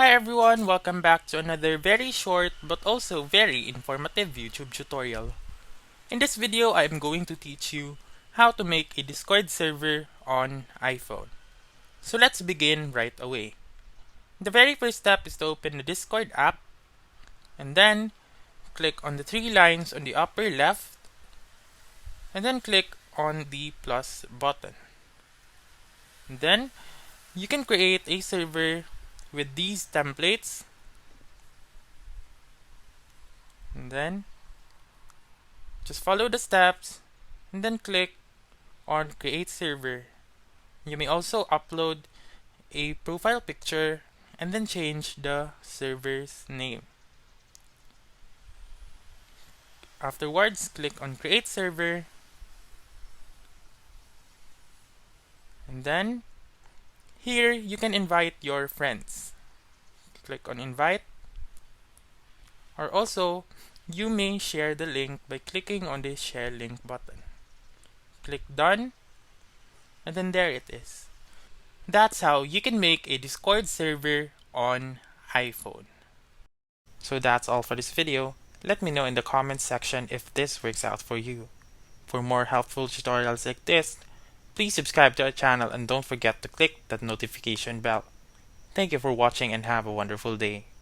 Hi everyone, welcome back to another very short but also very informative YouTube tutorial. In this video, I am going to teach you how to make a Discord server on iPhone. So let's begin right away. The very first step is to open the Discord app and then click on the three lines on the upper left and then click on the plus button. And then you can create a server with these templates. And then just follow the steps and then click on create server. You may also upload a profile picture and then change the server's name. Afterwards, click on create server and then here you can invite your friends. Click on invite, or also you may share the link by clicking on the share link button. Click done and then there it is. That's how you can make a Discord server on iPhone. So that's all for this video. Let me know in the comments section if this works out for you. For more helpful tutorials like this, please subscribe to our channel and don't forget to click that notification bell. Thank you for watching and have a wonderful day.